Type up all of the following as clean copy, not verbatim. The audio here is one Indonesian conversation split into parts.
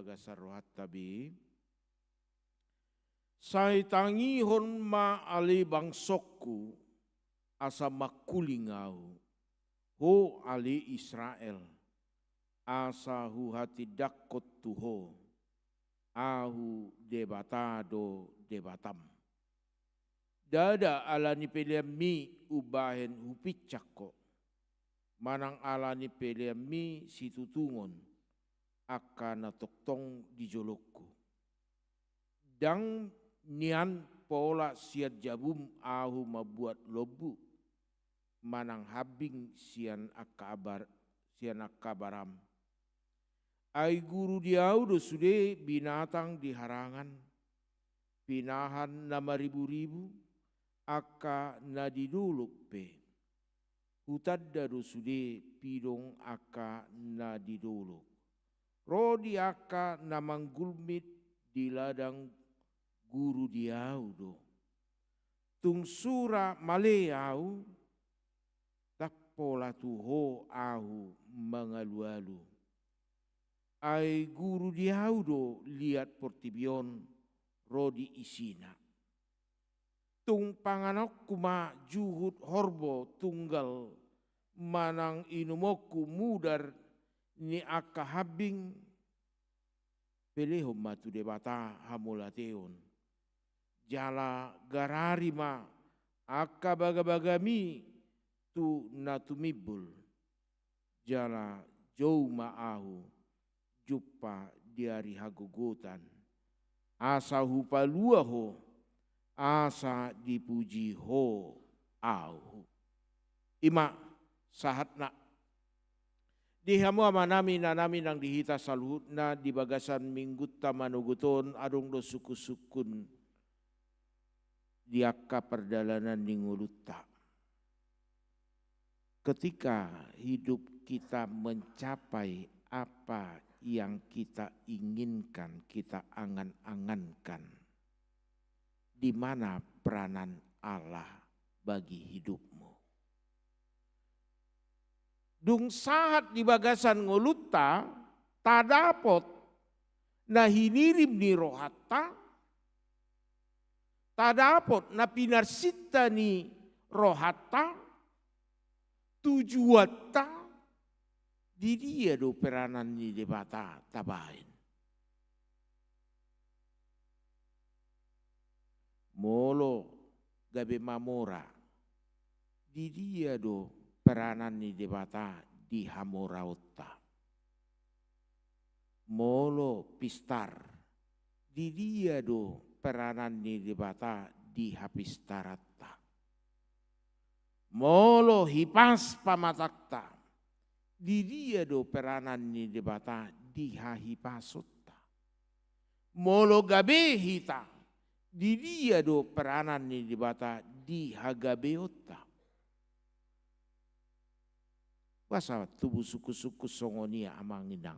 bagasan rohat tabi. Sai tangihon ma ali bangsokku asa makulingau. Ho ali Israel asa hu hati dakot tuho. Ahu debatado debatam. Dada alani peliami ubahen hupicako. Manang alani peliami situtungon. Akan natoktong di jolokku. Dang nian pola siat jabum ahu mabuat lobu. Manang habing sian akabaram. Ai guru diau do sude binatang di harangan. Pinahan nama ribu-ribu. Aka nadiduluk pe. Hutadda do sude pidong aka nadiduluk. Rodi aka namanggulmit di ladang guru diau do. Tung sura maleau tak pola tuho ahu mangalu-alu. Ai guru diau do liat portibion rodi isina. Tung panganok kuma juhud horbo tunggal manang inumoku mudar ni aka habing pelehom matu debata hamulateon. Jala gararima aka baga-bagami tu natumibul. Jala jauh maahu jupa diari hagogotan. Asa hupalua ho, asa dipuji ho au. Ima sahatna. Di hamu amanami nanami nang dihita saluhut na di bagasan minggut tamanuguton adong do suku-sukun diaka perdalanan di nguluta. Ketika hidup kita mencapai apa yang kita inginkan, kita angan-angankan, di mana peranan Allah bagi hidupmu. Dung sahat di bagasan nguluta, tadapot na hinirim ni rohata, tadapot na pinarsita ni rohata, tujuata, di dia do peranan ni debata tabain. Molo gabe mamora, di dia do peranan ni debata di hamoraota. Molo pistar, di dia do peranan ni debata di hapistarata. Molo hipas pamatakta, di dia do peranan ni debata di hahipasota. Molo gabe hita, di dia do peranan ni debata di hagabeota. Basa tubuh suku-suku songonia amanginang.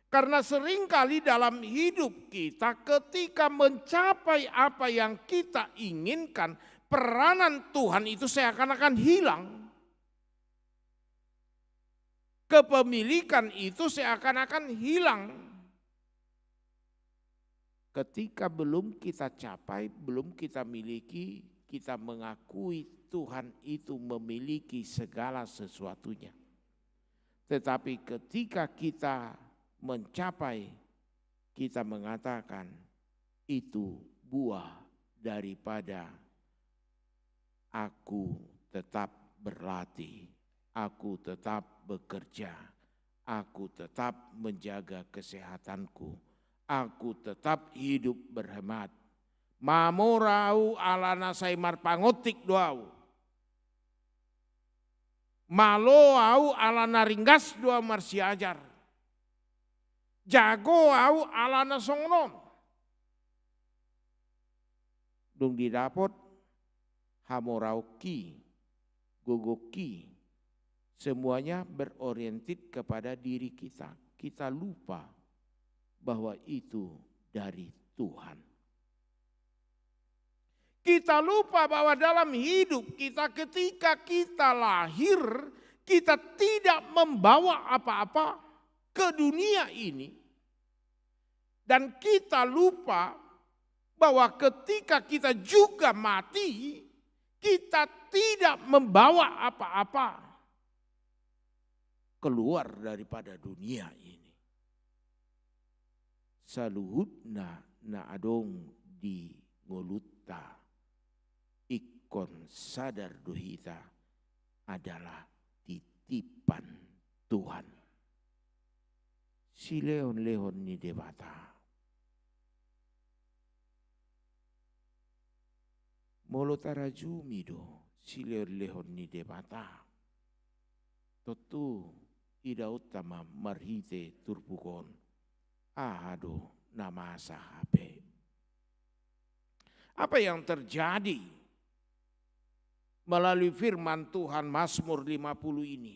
Karena seringkali dalam hidup kita ketika mencapai apa yang kita inginkan, peranan Tuhan itu seakan-akan hilang. Kepemilikan itu seakan-akan hilang. Ketika belum kita capai, belum kita miliki, kita mengakui Tuhan itu memiliki segala sesuatunya. Tetapi ketika kita mencapai, kita mengatakan itu buah daripada aku tetap berlatih, aku tetap bekerja, aku tetap menjaga kesehatanku, aku tetap hidup berhemat. Mamorau alana saimar pangotik doau. Maloau alana ringgas doa marsiajar. Jago au alana songnon. Dung didapot hamorauki, gogoki. Semuanya beroriented kepada diri kita. Kita lupa bahwa itu dari Tuhan. Kita lupa bahwa dalam hidup kita ketika kita lahir, kita tidak membawa apa-apa. ke dunia ini. Dan kita lupa bahwa ketika kita juga mati, kita tidak membawa apa-apa keluar daripada dunia ini. Saluhutna na adong di ngolutta ikon sadar duhita adalah titipan Tuhan. Si lehon-lehon ni debata. Molo tarajumi do si lehon ni debata. Totu ida utama marhite turbukon. Ahado nama sahabe. Apa yang terjadi melalui firman Tuhan Mazmur 50 ini?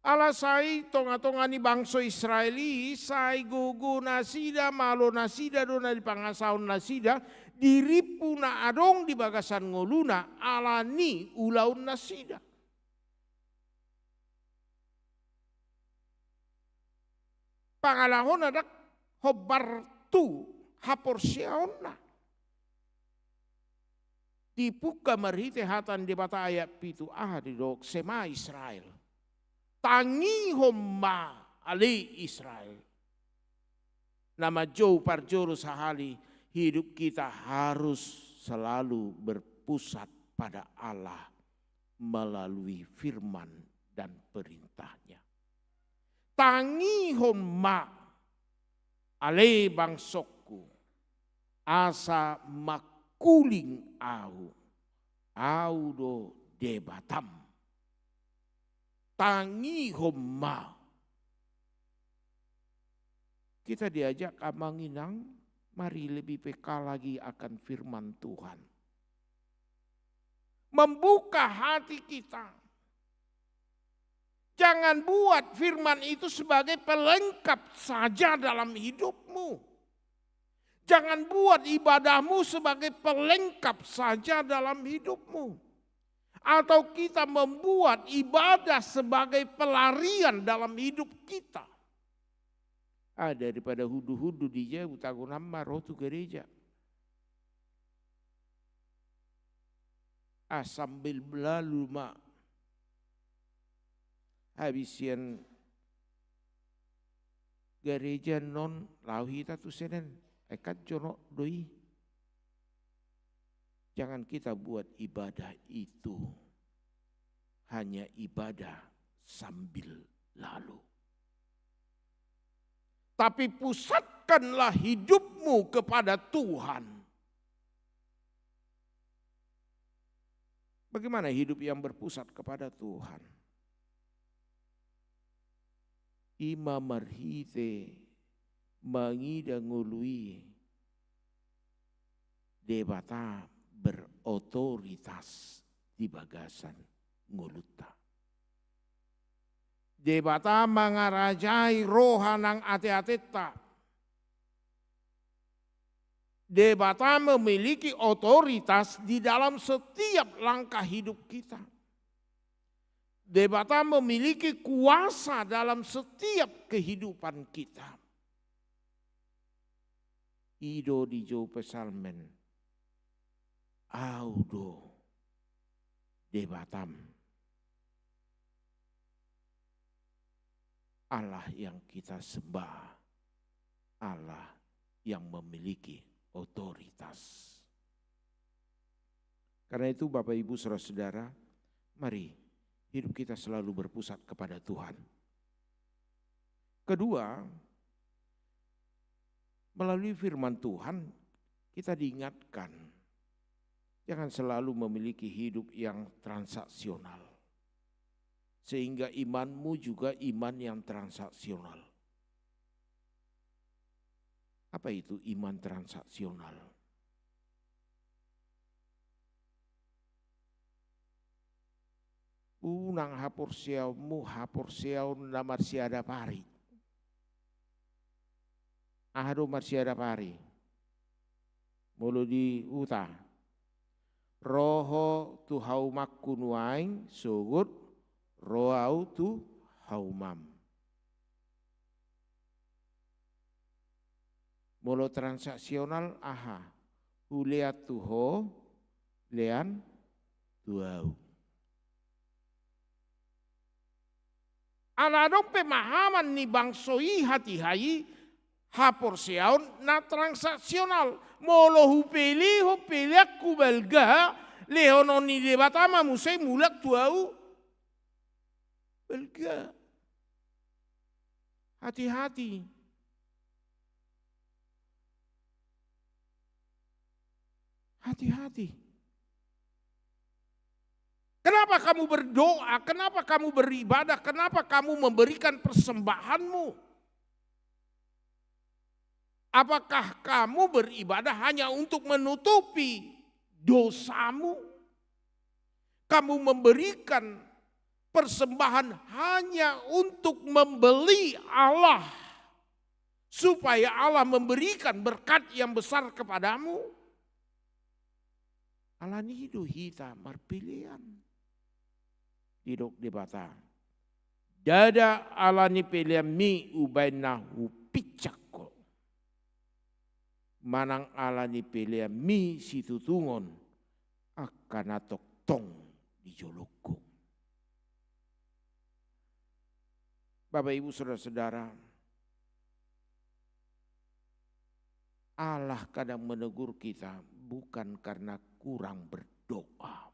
Ala sai tonga-tonga ni bangsa Israeli, sai gugu nasida, malo nasida, dona di pangasaun nasida, diripu na adong di bagasan ngoluna, ala ni ulaun nasida. Pangalahon ada hobar tu hapor siaona. Dipuka merhite hatan di bata ayat pitu di dok sema Israel. Tangi homma ali Israel. Nama jauh parjoro sahali, hidup kita harus selalu berpusat pada Allah melalui firman dan perintahnya. Tangi homma ale bangsokku asa makuling au do debatam. Tangi homma. Kita diajak amanginang, mari lebih peka lagi akan firman Tuhan. Membuka hati kita. Jangan buat firman itu sebagai pelengkap saja dalam hidupmu. Jangan buat ibadahmu sebagai pelengkap saja dalam hidupmu. Atau kita membuat ibadah sebagai pelarian dalam hidup kita. Daripada hudu-hudu di jauh tagunamma rotu gereja. Sambil berlalu mak. Habisian gereja non lauhita tu senen. Ekat jono doi. Jangan kita buat ibadah itu hanya ibadah sambil lalu. Tapi pusatkanlah hidupmu kepada Tuhan. Bagaimana hidup yang berpusat kepada Tuhan? Ima marhite mangida ngului debata berotoritas di bagasan nguluta. Debata mangarajai rohanang ate-ateta. Debata memiliki otoritas di dalam setiap langkah hidup kita. Debata memiliki kuasa dalam setiap kehidupan kita. Ido di jauh pesalmen. Audo debatam. Allah yang kita sembah. Allah yang memiliki otoritas. Karena itu Bapak Ibu Saudara-saudara, mari hidup kita selalu berpusat kepada Tuhan. Kedua, melalui firman Tuhan kita diingatkan jangan selalu memiliki hidup yang transaksional. Sehingga imanmu juga iman yang transaksional. Apa itu iman transaksional? Unang hapor siau namar siada pari. Ahado marsiada pari. Mulu di uta. Roho tu hau makun waing sugut roau tu haumam. Molo transaksional aha. Huliat tuho lean tuau. Aladong pemahaman ni bangsoi hati-hai hapor siaon na transaksional. Molo hupeli aku belga lehonon ni debatama musai mulak tuau belga. Hati-hati. Hati-hati. Kenapa kamu berdoa? Kenapa kamu beribadah? Kenapa kamu memberikan persembahanmu? Apakah kamu beribadah hanya untuk menutupi dosamu? Kamu memberikan persembahan hanya untuk membeli Allah, supaya Allah memberikan berkat yang besar kepadamu? Alani hidup hita marpilian. Hidup di bata. Dada alani pilihan mi ubaina upicako. Manang alani pilihan mi situtungon akan atok tong di joloko. Bapak Ibu Saudara-saudara, Allah kadang menegur kita bukan karena kurang berdoa.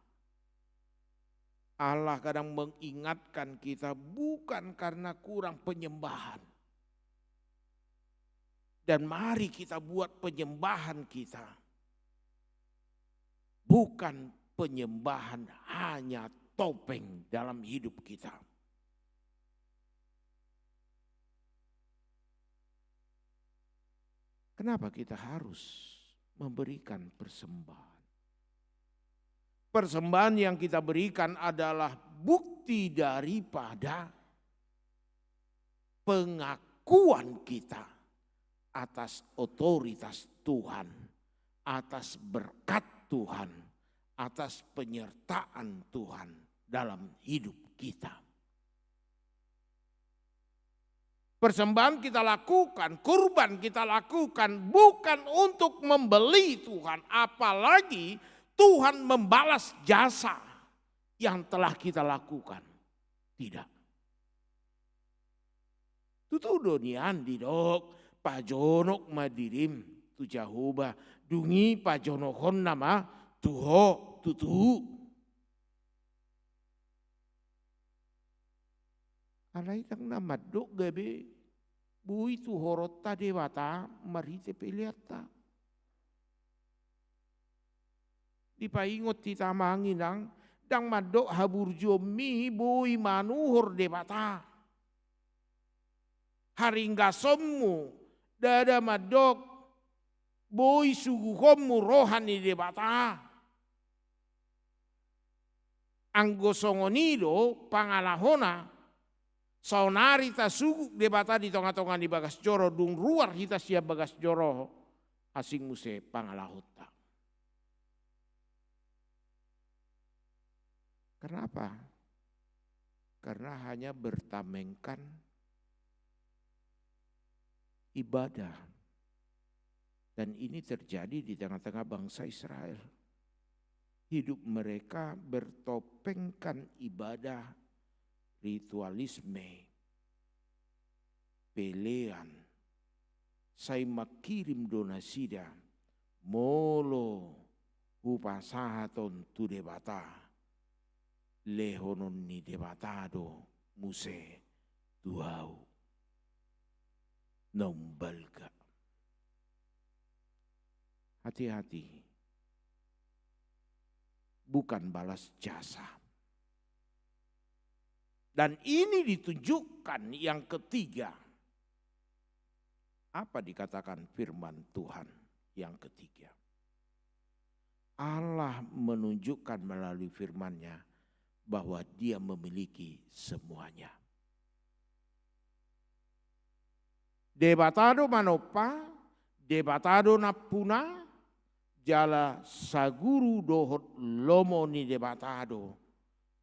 Allah kadang mengingatkan kita bukan karena kurang penyembahan. Dan mari kita buat penyembahan kita. Bukan penyembahan hanya topeng dalam hidup kita. Kenapa kita harus memberikan persembahan? Persembahan yang kita berikan adalah bukti daripada pengakuan kita atas otoritas Tuhan, atas berkat Tuhan, atas penyertaan Tuhan dalam hidup kita. Persembahan kita lakukan, kurban kita lakukan bukan untuk membeli Tuhan, apalagi Tuhan membalas jasa yang telah kita lakukan. Tidak. Tutu donian didok, pajonok madirim tu Jahoba, dungi pajonokon nama tuho tutu. Alai tang nama dok gabe, bui tu horota dewata marite peliata. Dipaingot kita manginang dang madok haburjo mi bui manuhur debata. Haringga sommu dada madok bui suguhommu rohani debata. Anggo songonido pangalahona saunari ta sugu debata di tengah-tengah di bagas joro dung ruar hita siap bagas joro asing muse pangalahota. Kenapa? Karena hanya bertamengkan ibadah. Dan ini terjadi di tengah-tengah bangsa Israel. Hidup mereka bertopengkan ibadah, ritualisme, pelean, saya makirim donasida, molo upasahaton tu debata. Lehonon ni debatado muse tuau nombalga. Hati-hati, bukan balas jasa. Dan ini ditunjukkan yang ketiga. Apa dikatakan firman Tuhan yang ketiga? Allah menunjukkan melalui firman-Nya bahwa Dia memiliki semuanya. Debatado manopa, debatado napuna, jala saguru dohot lomo ni debatado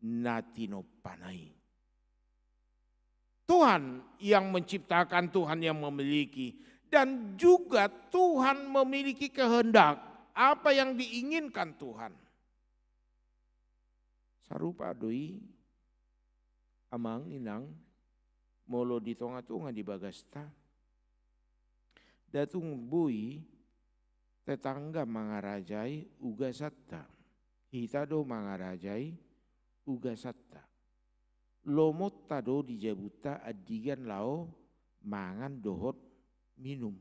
natino panai. Tuhan yang menciptakan, Tuhan yang memiliki. Dan juga Tuhan memiliki kehendak. Apa yang diinginkan Tuhan. Sarupa doi amang inang molo di tonga-tonga di bagasta. Datung bui tetangga mangarajai uga satta. Hita do mangarajai uga satta. Lomot tado di jabuta adigan lao mangan dohot minum.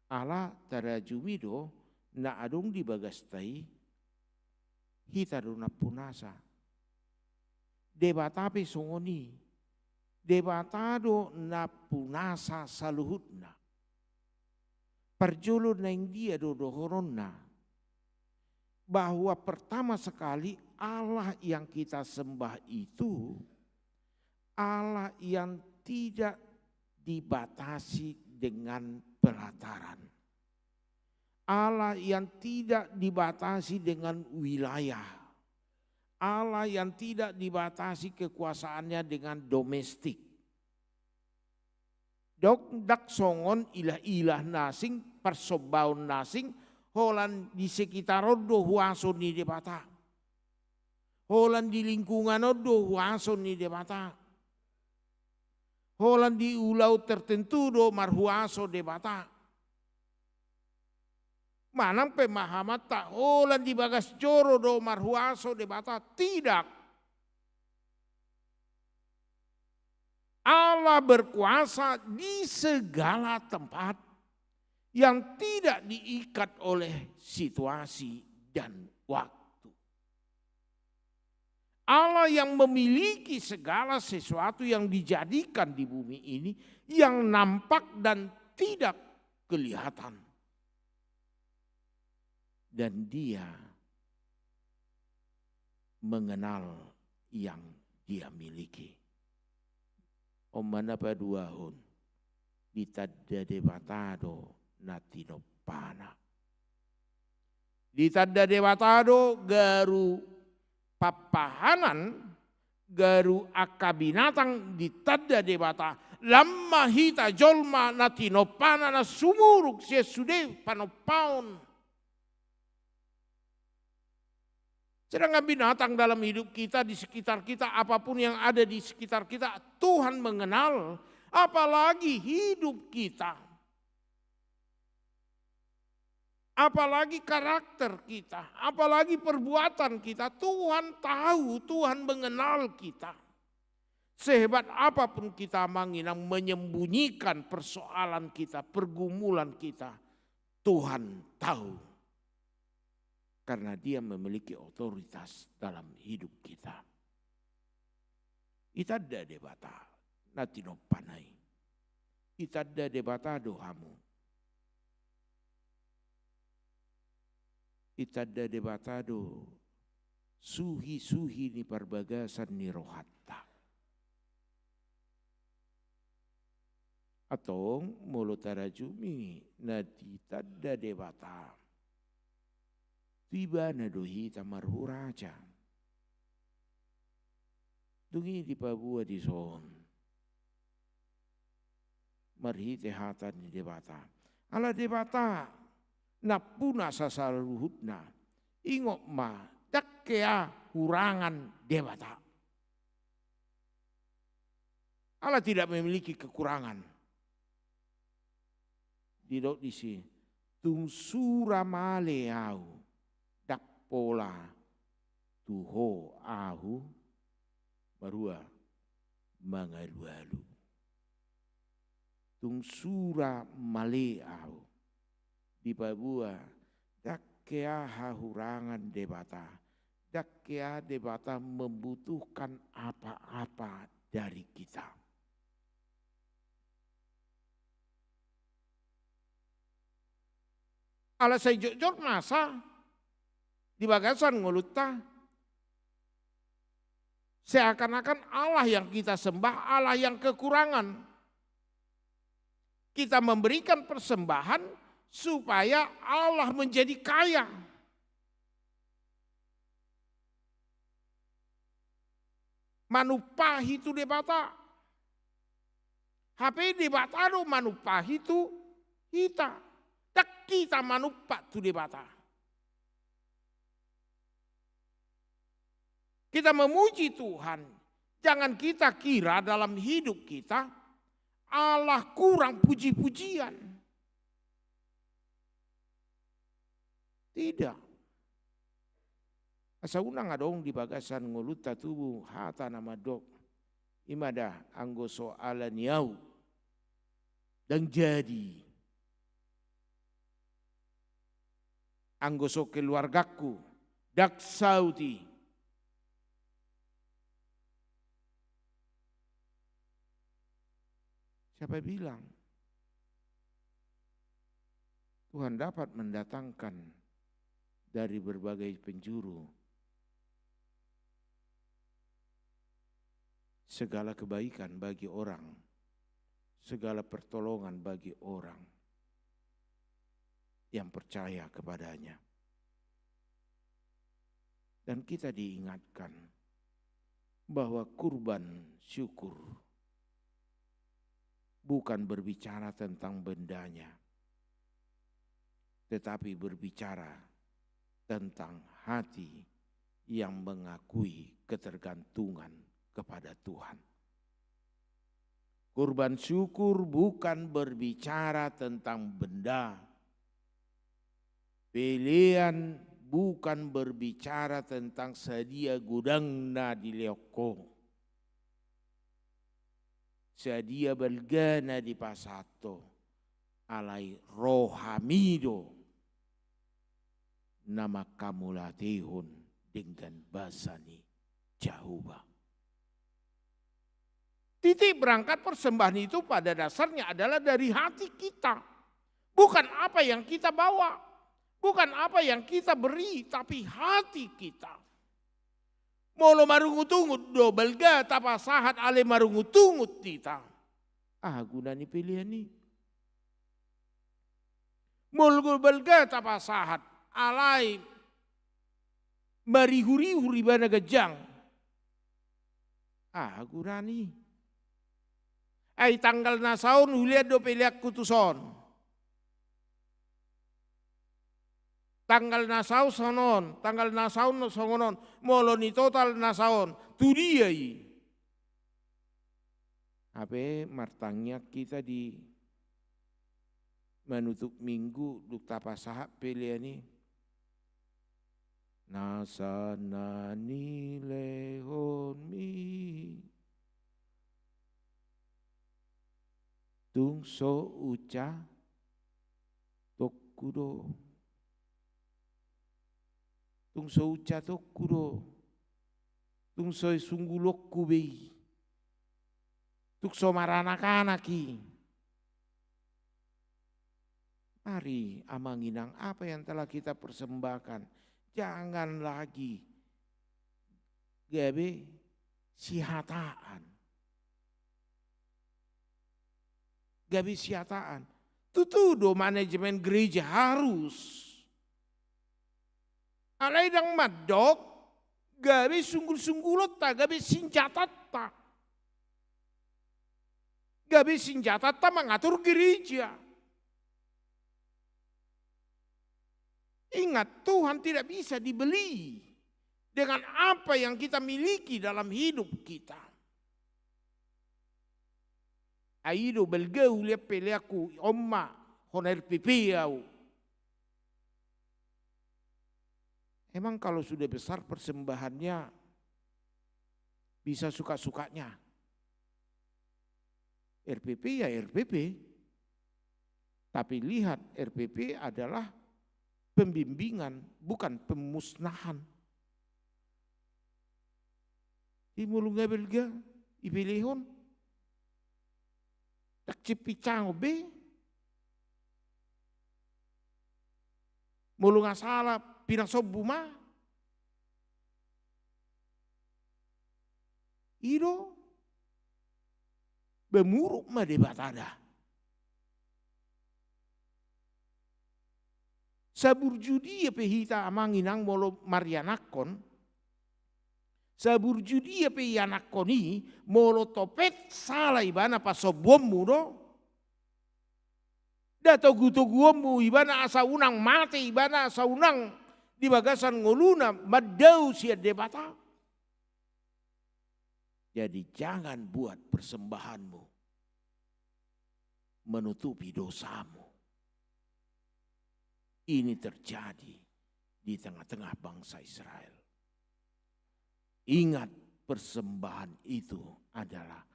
Ala tarajumi do na adong di bagastai hita do na punasa. Debatape songoni. Debatado na punasa saluhutna. Perjulun na dia do dohoronna. Bahwa pertama sekali Allah yang kita sembah itu Allah yang tidak dibatasi dengan pelataran. Allah yang tidak dibatasi dengan wilayah. Allah yang tidak dibatasi kekuasaannya dengan domestik. Dok dak songon ilah-ilah nasing persobaun nasing holan di sekitar do huason ni debata. Holan di lingkungan do huason ni debata. Holan di ulau tertentu do marhuaso debata. Manang pemahaman tak holan di bagas joro do marhuaso debata. Tidak. Allah berkuasa di segala tempat yang tidak diikat oleh situasi dan waktu. Allah yang memiliki segala sesuatu yang dijadikan di bumi ini yang nampak dan tidak kelihatan. Dan dia mengenal yang dia miliki. Omana paduahon ditadda debatado natino pana. Ditadda debatado garu papahanan garu akabinatang ditadda debata lamma hita jolma natino pana na sumuruk sesude panopaon. Sedangkan binatang dalam hidup kita, di sekitar kita, apapun yang ada di sekitar kita, Tuhan mengenal, apalagi hidup kita. Apalagi karakter kita, apalagi perbuatan kita, Tuhan tahu, Tuhan mengenal kita. Sehebat apapun kita menginang menyembunyikan persoalan kita, pergumulan kita, Tuhan tahu. Karena dia memiliki otoritas dalam hidup kita. Itadda debata natino panai. Itadda debata dohamu. Itadda debata do suhi-suhi ni perbagasan ni rohatta. Atau mulut tarajumi natitadda debata. Tiba na dohi tamarhuraja. Dungi di Papua di son. Marhite hatan di debata. Ala debata napuna sasaluhutna. Ingok ma dakkea kurangan debata. Allah tidak memiliki kekurangan. Didok di sini. Tung suramale au. Pola tuho ahu barua mangalu-alu. Tung sura male ahu di Papua dakkea hahurangan debata. Dakkea debata membutuhkan apa-apa dari kita. Ala saya jujur masa di bagasan ngulutta seakan-akan Allah yang kita sembah, Allah yang kekurangan. Kita memberikan persembahan supaya Allah menjadi kaya. manupahi tu debata. HP debata do manupahi tu kita. Tak kita manupa tu debata. Kita memuji Tuhan. Jangan kita kira dalam hidup kita Allah kurang puji-pujian. Tidak. Asa unang adong di bagasan nguluta tubuh hata nama dok. Imadah anggo soalan yau. Dan jadi. Anggo so keluargaku. Dak sauti. Siapa bilang? Tuhan dapat mendatangkan dari berbagai penjuru segala kebaikan bagi orang, segala pertolongan bagi orang yang percaya kepadanya. Dan kita diingatkan bahwa kurban syukur bukan berbicara tentang bendanya, tetapi berbicara tentang hati yang mengakui ketergantungan kepada Tuhan. Kurban syukur bukan berbicara tentang benda. Pilihan bukan berbicara tentang sedia gudangna di leoko. Sedia belgana di pasato. Alai rohamido. Nama kamu latihun dengan basani Jehovah. Titik berangkat persembahan itu pada dasarnya adalah dari hati kita. Bukan apa yang kita bawa. Bukan apa yang kita beri, tapi hati kita. Molo marungutungut do belga tapa sahat ale marungutungut kita. Gunani pilihan ini. Molo belga tapa sahat alai marihuri-huri bana gejang. Gunani. Ay tanggal na saon huliad do piliak kutuson. Tanggal nasaw sonon, tanggal nasaw no songonon, molo ni total nasaon, tu dia i. Apa martangnya kita di menutup minggu duk tapa sahab pilihan ni. Nasa nani lehon mi. Tung so uca tokudo. Tung so uca tokudo. Tung so sunggulok kubei. Tuk so maranakanaki. Mari amanginang apa yang telah kita persembahkan. Jangan lagi gabe sihataan. Gabe sihataan. Tutudo manajemen gereja harus. Alai dang madok, gabe sunggul-sunggulot ta, gabe sinjata ta. Gabe senjata tak mengatur gereja. Ingat, Tuhan tidak bisa dibeli dengan apa yang kita miliki dalam hidup kita. Aido belgeu liap peleaku omma honer pipiau. Emang kalau sudah besar persembahannya bisa suka-sukanya. RPP ya RPP. Tapi lihat RPP adalah pembimbingan, bukan pemusnahan. Di mulunga belga, ipilihon. Tak cipicang obe. Mulunga salah, pinang sobuma. Ido. Bemuruk mah debatada. Sabur judi ya pehita amanginang molo marianakon. Saburju dia pe anak koni molo topet salah ibana pasobommu do. Da togu-toguommu ibana asa unang mate ibana asa unang di bagasan ngoluna madau sia debata. Jadi jangan buat persembahanmu menutupi dosamu. Ini terjadi di tengah-tengah bangsa Israel. Ingat, persembahan itu adalah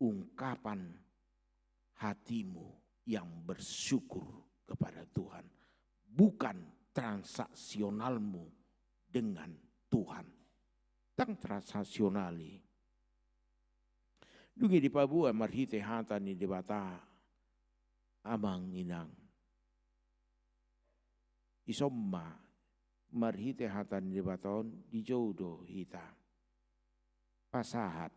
ungkapan hatimu yang bersyukur kepada Tuhan. Bukan transaksionalmu dengan Tuhan. Tang transaksionali. Dungi di Papua marhite hata ni debata amang inang. Isomma marhite hata ni debaton di jodoh hita. Pasahat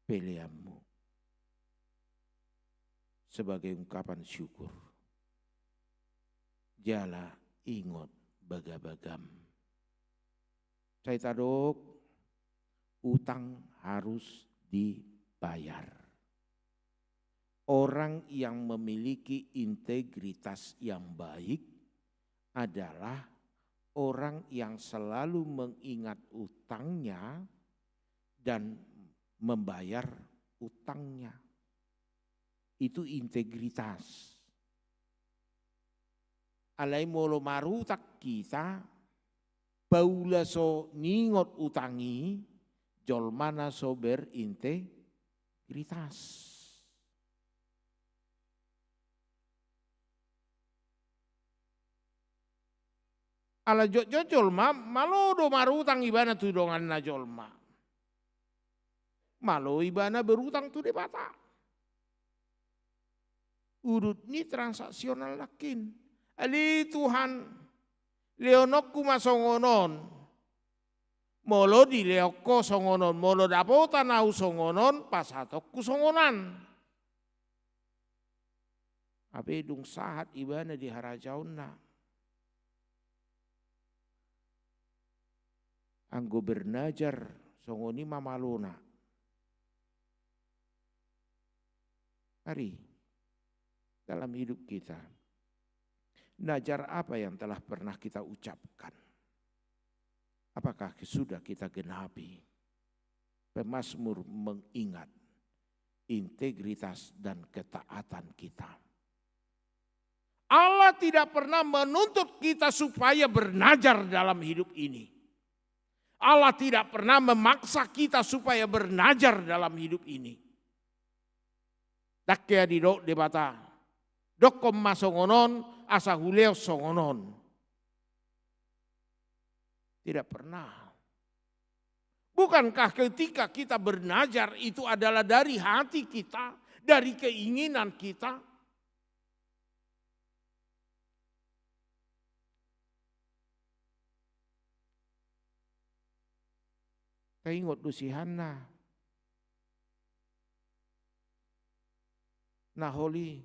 peleammu sebagai ungkapan syukur. Jala ingot bagabagam. Saya tadok utang harus dibayar. Orang yang memiliki integritas yang baik adalah orang yang selalu mengingat utangnya dan membayar utangnya. Itu integritas. Alai molo marutak kita, baula so ningot utangi, jolmana so berintegritas. Ala jolma malodo marutang ibana tu dongan na jolma. Malo ibana berutang tu debata. Urut ni transaksional lakin. Ali Tuhan leonokku masongonon. Molo di leokko songonon. Molo dapotan au songonon pasatokku songonan. Ape dung sahat ibana di harajauna. Anggo bernajar songoni mamalona. Mari dalam hidup kita, najar apa yang telah pernah kita ucapkan? Apakah sudah kita genapi? Pemazmur mengingat integritas dan ketaatan kita. Allah tidak pernah menuntut kita supaya bernajar dalam hidup ini. Allah tidak pernah memaksa kita supaya bernajar dalam hidup ini. Dakya di dok debata, dokom masongonon, asa huleo songonon. Tidak pernah. Bukankah ketika kita bernajar itu adalah dari hati kita, dari keinginan kita? Kaingot dusihana. Naholi.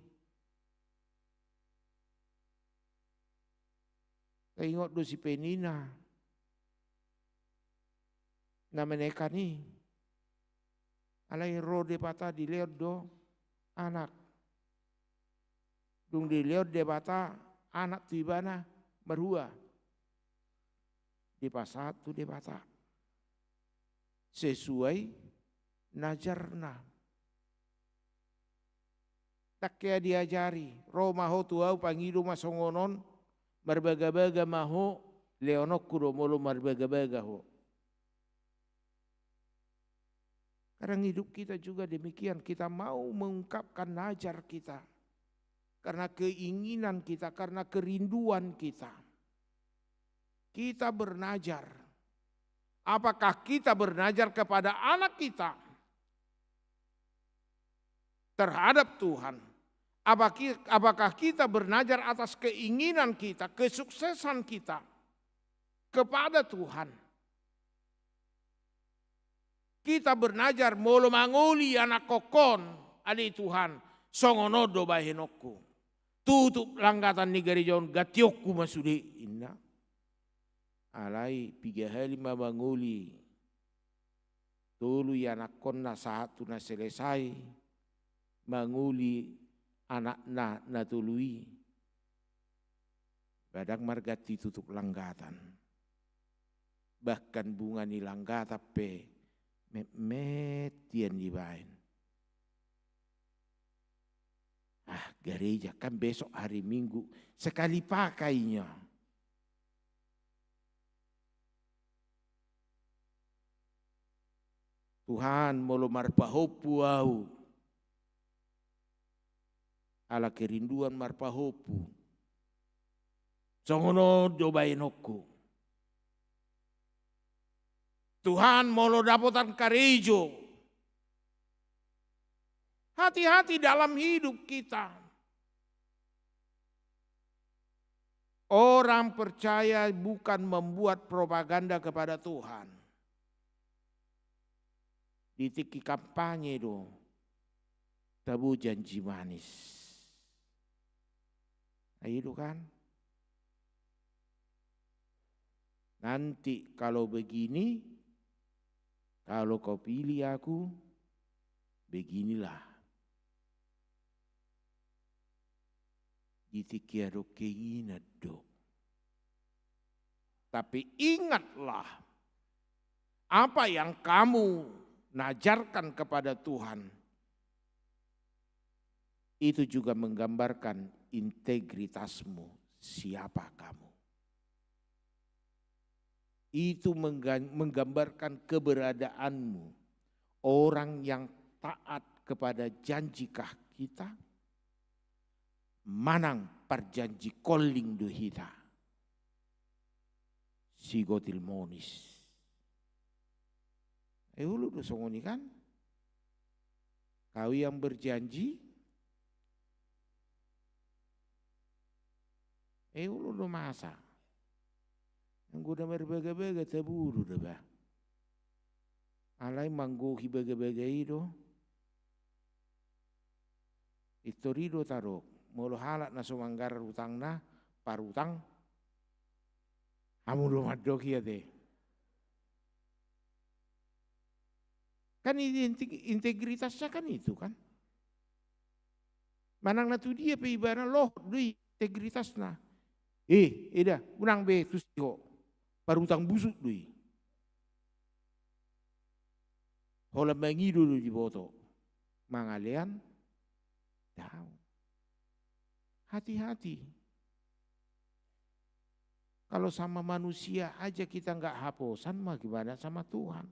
Kaingot dusi penina. Na meneka ni. Alai rode bata di leod do anak. Dung di leod de bata anak tibana merua. Di pasat tu de bata. Sesuai najarna. Tak kaya diajari. Roh maho tuau pangidu masongonon. Marbaga-baga maho. Leonok kudo molo marbaga-baga ho. Karena hidup kita juga demikian. Kita mau mengungkapkan najar kita. Karena keinginan kita. Karena kerinduan kita. Kita bernajar. Apakah kita bernajar kepada anak kita terhadap Tuhan? Apakah kita bernajar atas keinginan kita, kesuksesan kita kepada Tuhan? Kita bernajar molo manguli anak kokon adi Tuhan songonodo bahenokku. Tutup langgatan negeri jaun gatiokku masudi inna. alai piga hali mabanguli tulu anak konna satu na selesai manguli anak na tului badang margati tutup langgatan bahkan bunga ni langgata pe metian di bain. Gereja kan besok hari Minggu sekali pakainya. Tuhan molo marpahopu au. Ala kerinduan marpahopu. Songono dobainoko. Tuhan molo dapotan karejo. Hati-hati dalam hidup kita. Orang percaya bukan membuat propaganda kepada Tuhan. Di tiki kampanye do, tabu janji manis. Nah, itu kan. Nanti kalau begini, kalau kau pilih aku, beginilah. Ditikiaro keinginan do. Tapi ingatlah apa yang kamu najarkan kepada Tuhan itu juga menggambarkan integritasmu, siapa kamu. Itu menggambarkan keberadaanmu, orang yang taat kepada janjikah kita? Manang perjanji calling do hita. Sigotil monis. Ulu do songoni kan? Kau yang berjanji. Ulu do masa. Yang udah berbega-bega teburu dah bah. Alai manggohi bega-bega itu. Itu rido tarok. Molo halak na sumanggar utang na parutang amu do madok ya deh. Kan integritasnya kan itu kan. Manang na tu dia pe ibana loh dui integritas na. Ida unang be tu sio parutang busuk dui. Hola mengidu di boto. Mangalian tahu. Hati-hati. Kalau sama manusia aja kita enggak haposan, mah gimana sama Tuhan.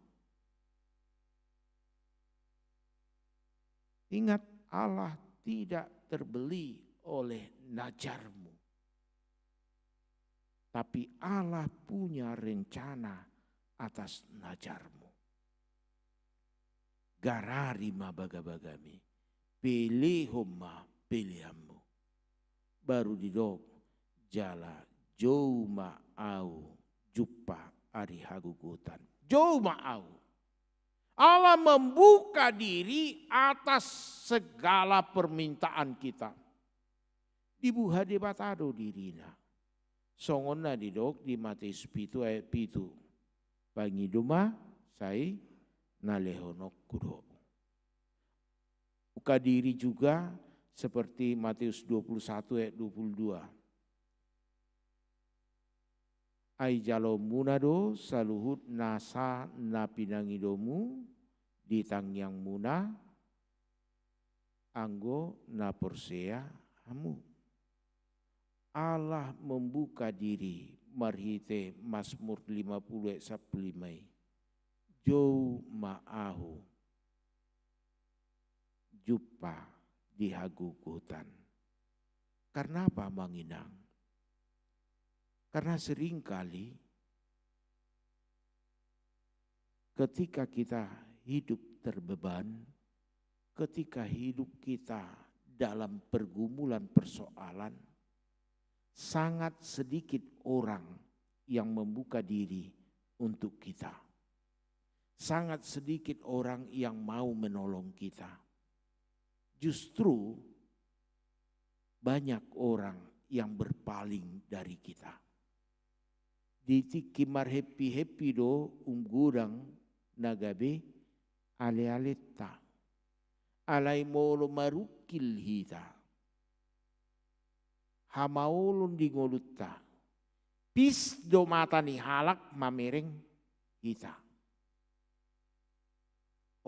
Ingat, Allah tidak terbeli oleh najarmu. Tapi Allah punya rencana atas najarmu. Garari ma baga-bagami. Pilihumma pilihanmu. Baru didok jala jauh ma'au jumpa ari hagugutan. Jauh ma'au. Allah membuka diri atas segala permintaan kita. Dibuha debatado dirina. Songonna didok di Matius 7 ayat 7. Pangiduma sai nalehonok kudo. Buka diri juga seperti Matius 21 ayat 22. Ai jalo munado saluhut nasa napinangidomu ditang yang muna anggo naporsea hamu. Allah membuka diri marhite Mazmur 50 ayat 15. Jauh ma'ahu jumpa dihagugutan. Karena apa manginang? Karena seringkali ketika kita hidup terbeban, ketika hidup kita dalam pergumulan persoalan, sangat sedikit orang yang membuka diri untuk kita. Sangat sedikit orang yang mau menolong kita. Justru banyak orang yang berpaling dari kita. Ditiki mar happy do gurang nagabe ale-aleta. Alay molo marukil hita. Hamaulun di ngolutta. Pis do mata ni halak mamereng hita.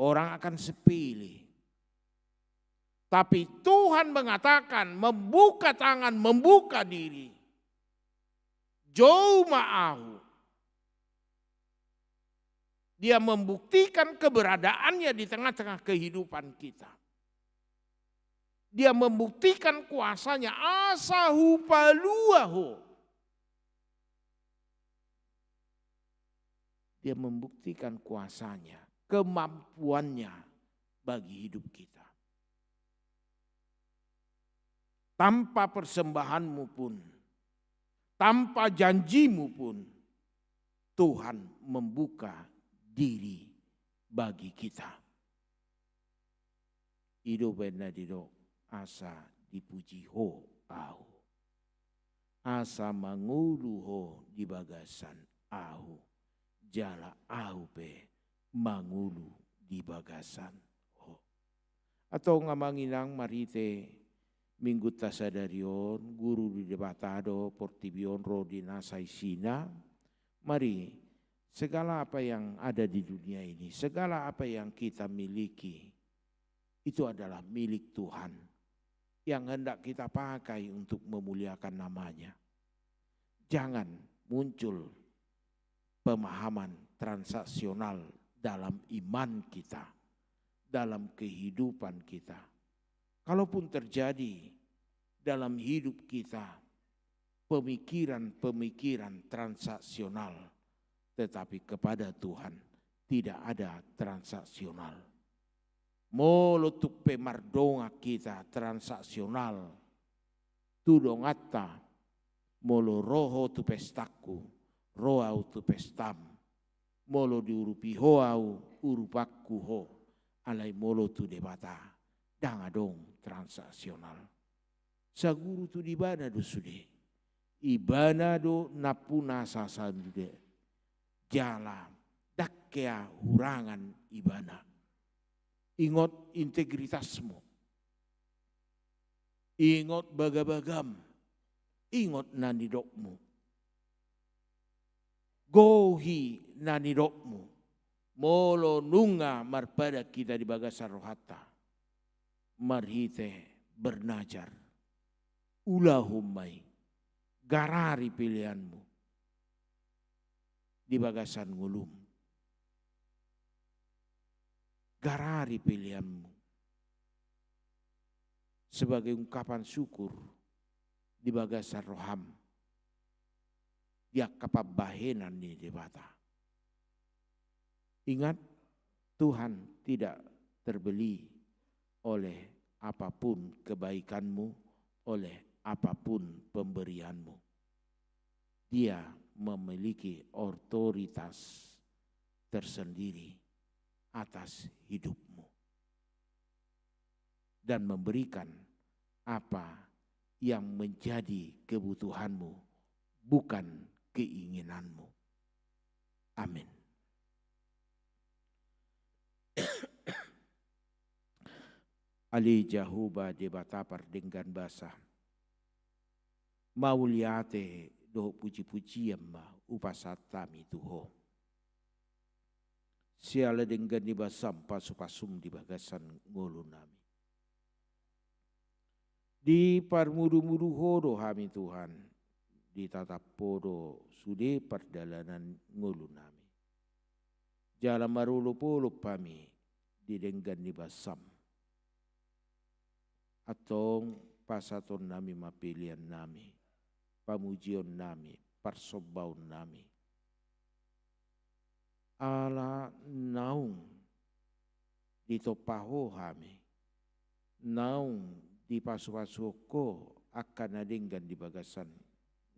Orang akan sepele. Tapi Tuhan mengatakan membuka tangan, membuka diri. Jauh ma'ahu. Dia membuktikan keberadaannya di tengah-tengah kehidupan kita. Dia membuktikan kuasanya asahu paluahu. Dia membuktikan kuasanya, kemampuannya bagi hidup kita. Tanpa persembahanmu pun, tanpa janjimu pun, Tuhan membuka diri bagi kita. Ido benar dido asa dipuji ho au. Asa mangulu ho di bagasan au. Jala au pe mangulu di bagasan ho. Atau ngamanginang marite minggu tasadarion guru di debatado portibion ro di nasai sina. Mari segala apa yang ada di dunia ini, segala apa yang kita miliki itu adalah milik Tuhan yang hendak kita pakai untuk memuliakan namanya. Jangan muncul pemahaman transaksional dalam iman kita, dalam kehidupan kita. Kalaupun terjadi dalam hidup kita pemikiran-pemikiran transaksional, tetapi kepada Tuhan tidak ada transaksional. Molo tupe mardonga kita transaksional, tudongata molo roho tu pestaku, roau tu pestam, molo diurupi hoau urupakku ho, alai molo tu debata, dangadong transaksional. Saguru tu dibana do sude, ibana do napuna sasadude, jala dakkea hurangan ibana. Ingot integritasmu, ingot bagabagam, ingot nanidokmu, gohi nanidokmu, molo nunga marpada kita di bagasar rohata, marhite bernajar, ulahumai, garari pilihanmu, di bagasan ngulum. Garari pilihanmu sebagai ungkapan syukur di bagasan roham dia kapabahenan di debata. Ingat, Tuhan tidak terbeli oleh apapun kebaikanmu, oleh apapun pemberianmu. Dia memiliki otoritas tersendiri atas hidupmu dan memberikan apa yang menjadi kebutuhanmu, bukan keinginanmu. Amin. Ali jahuba debatapar dengan basah. Mauliate do puji-pujian ma upasatami tuho. Siala dengan di basam pasum di bagasan ngulu nami. Di parmudu-mudu hodo hami Tuhan, di tatap podo sude perdalanan ngulu nami. Jalan marulu-pulu pami di dengan di basam. Atong pasaton nami mapilian nami, pamujion nami, parsobaun nami. Ala naung di topaho hami, naung di pasu-pasuko akan adinggan di bagasan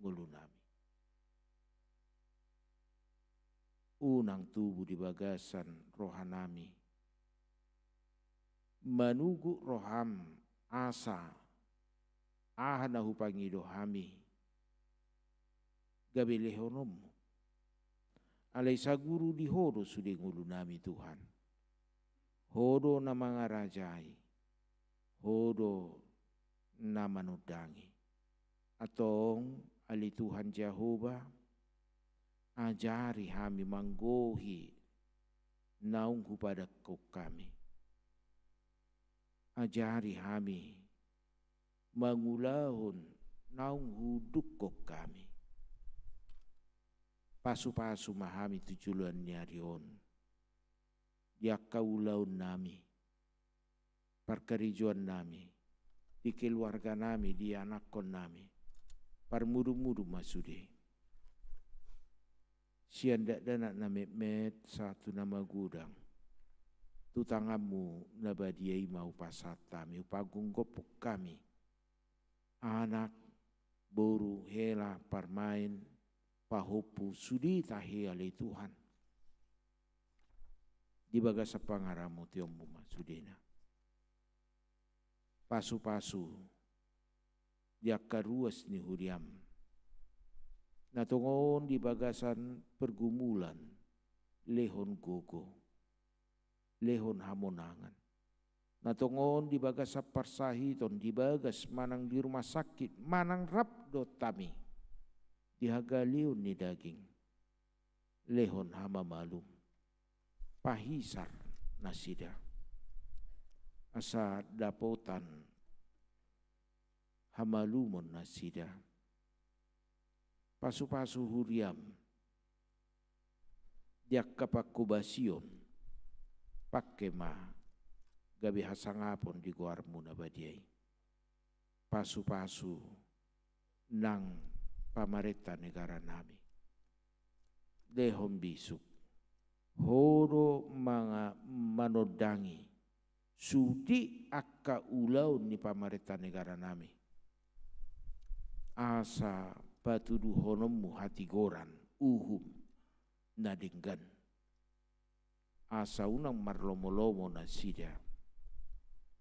ngulu nami. Unang tubuh di bagasan rohanami, manugu roham asa ahanahu pangido hami, gabilihonom alai saguru di hodo sude ngulu nami Tuhan. Hodo na mga rajai, hodo na manudangi. Atong ali Tuhan Jehovah, ajari kami manggohi naung kepada kami. Ajari kami mangulahon naung huduk kami. Pasu-pasu mahami tujuan nyarion. Dia kaulaun nami, perkerijuan nami, di keluarga nami, di anakon nami, parmudu-mudu masude. Siandak danak na met satu nama gudang. Tutangamu nabadiai mau pasat kami, upagung gopok kami. Anak, boru, hela, parmain, pahopu, sudi tahi alai Tuhan. Di bagasa pangaramu tiommu masudena. Pasu-pasu, diakaruas ni huriam. Natongon di bagasan pergumulan, lehon gogo. Lehon hamonangan. Natongon di bagas parsahiton, di bagas manang di rumah sakit, manang rabdo tami. Di hagaliun ni daging. Lehon hama malum. Pahisar nasida. Asa dapotan hamalumon nasida. Pasu-pasu huriam. Diak kapakubasion. Pakai ma gabi hasangapon di guarmu nabadiai. Pasu-pasu nang pamareta negara nami. Dehom bisuk. Horo mga manodangi. Sudi akka ulau ni pamareta negara nami. Asa patudu honomu hati goran. Uhum nadinggan. Asa unang marlomo-lomo na sida.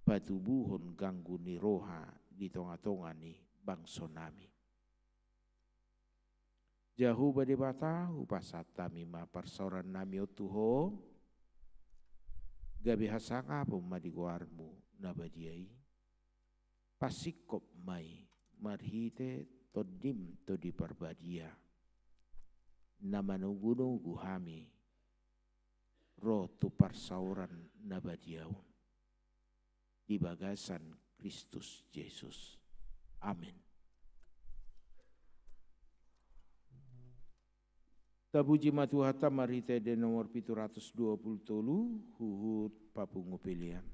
Patubuhon ganggu ni roha di tonga-tonga ni bangso nami. Jahu bade bata upasat tami ma parsoran nami otuho. Gabi hasanga po madiguarmu nabadiai. Pasikop mai marhite todim to di parbadia. Namanugunugu hami. Roh tu parsauran nabadiaun di bagasan Kristus Yesus. Amin. Tabuji matuhata marite de nomor 720 huhut papungu pilihan.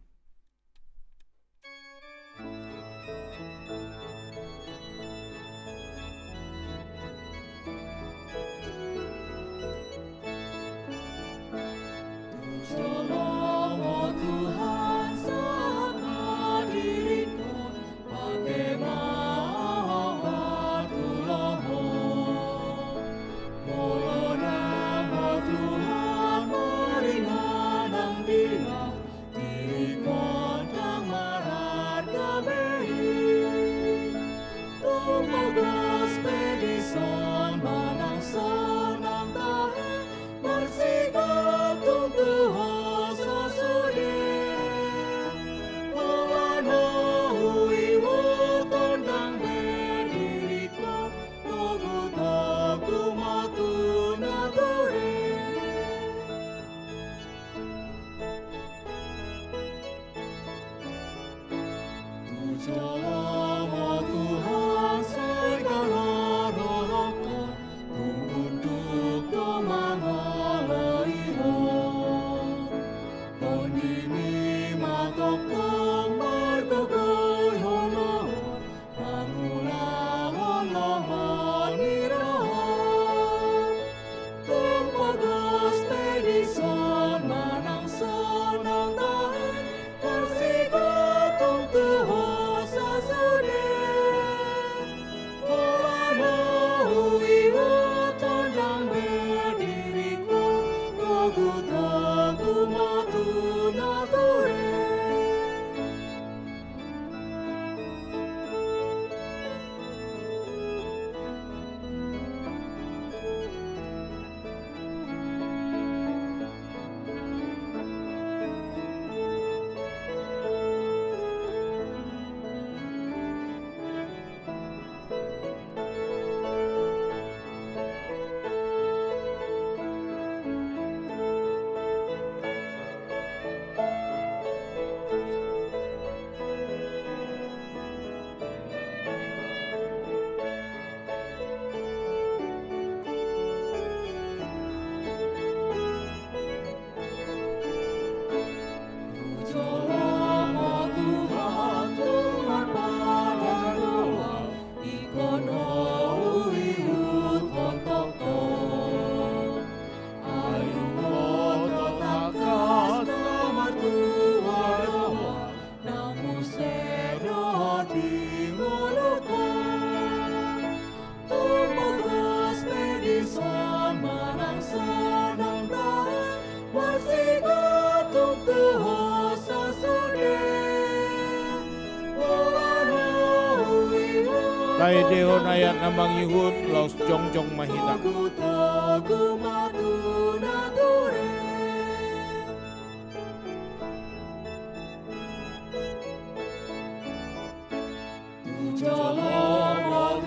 Tai dehon ayat namang yuhut laus jongjong mahita.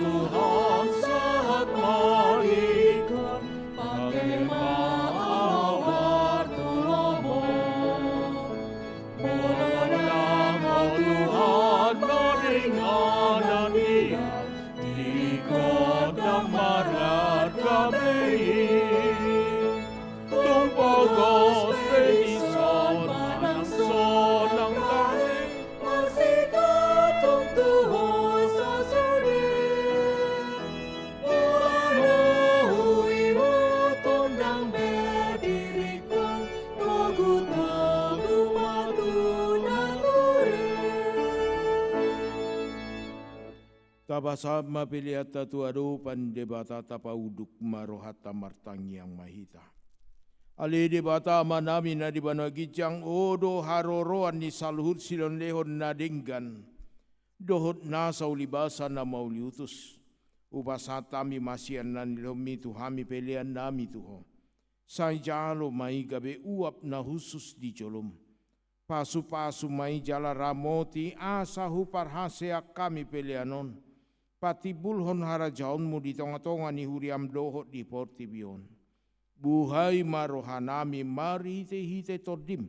Tuhan saat marikan bagaimana tulamu menang Tuhan meringanan dia di kodam marat kami tumpah gospel son manang sonang kami masih katong Tuhan sasudi ulamu tondang berdirikan togu-togu Tabasama piliata tuado pandebata tapauduk marohata martang yang mahita. Ali debata manami na dibano gijang odo haroroan ni saluhut silon lehon na dinggan. Dohot na saulibasa na mauliutus. Upasatami masian na nilomi tuhami pelian nami tuho. Say jalo mai gabe uap na husus di jolom. Pasu-pasu mai jala ramoti asa huparhasea kami pelianon. Pati bulhon harajaunmu di tonga-tonga ni huriam dohot di portibion. Buhai marohanami mari hite todim.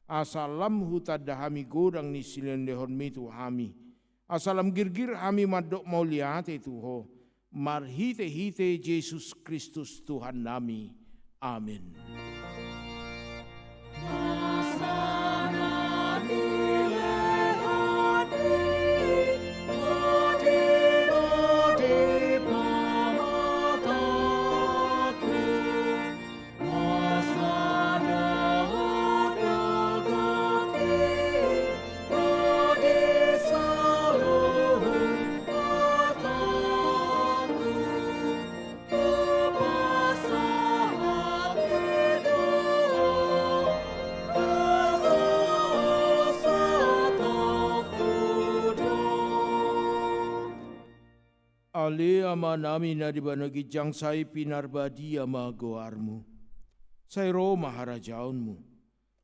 Asalam hutadahami godang ni silen lehon mitu hami. Asalam girgir hami madok mauliate tuho. Marhite Yesus Kristus Tuhan nami. Amin. Ale ama nami na dibano gijang say pinarbadi ama goarmu. Say Roma harajaunmu.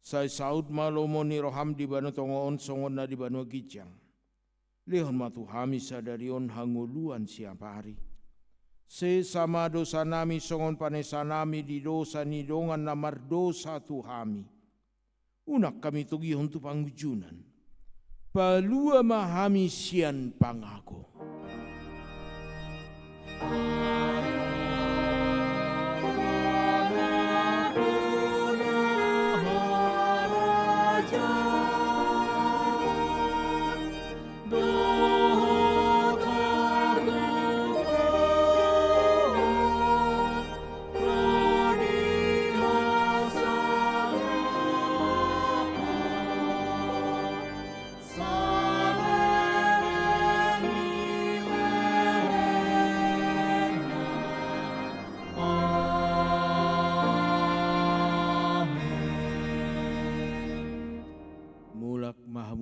Say saud malomo ni roham dibano tongoon songon na dibano gijang. Lehon matuhami sadarion hanguluan siapa hari. Se sama dosa nami songon panesa nami di dosa ni dongan namar dosa tuhami. Unak kami tugihon tu panggujunan. Palua mahami sian pangako.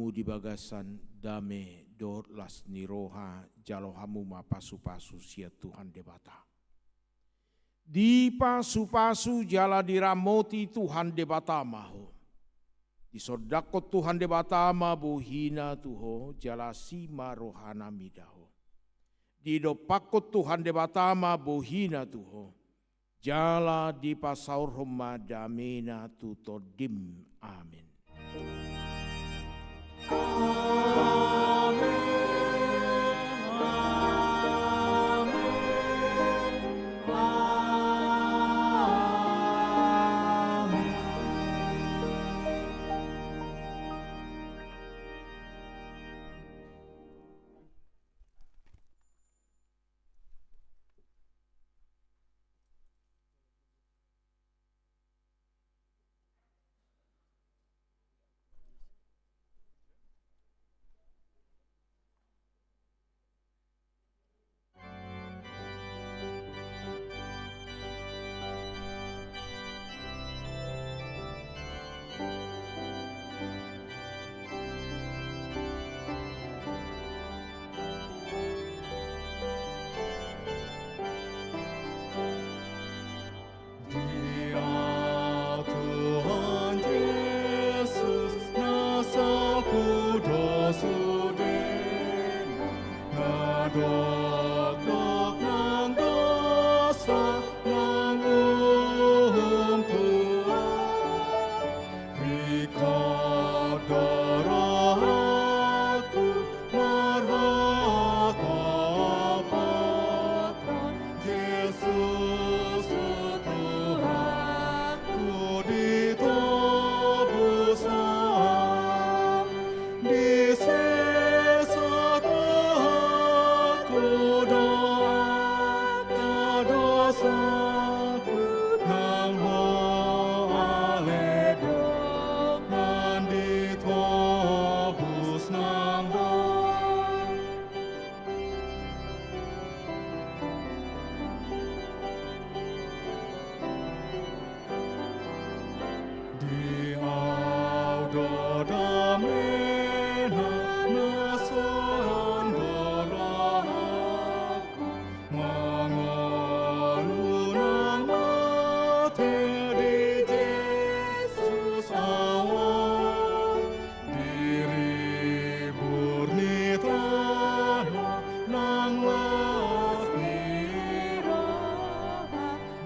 Di bagasan dame dorlas niroha jalohamu mapasu-pasu sia Tuhan debata. Di pasu-pasu jala diramoti Tuhan debata maho. Di sodakot Tuhan debata ma buhina tuho jala sima rohana midaho. Di dopakot Tuhan debata ma buhina tuho jala di pasaur homa damena tutodim. Amin.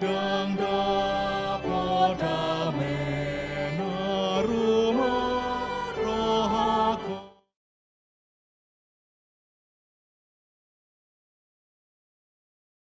Dang dang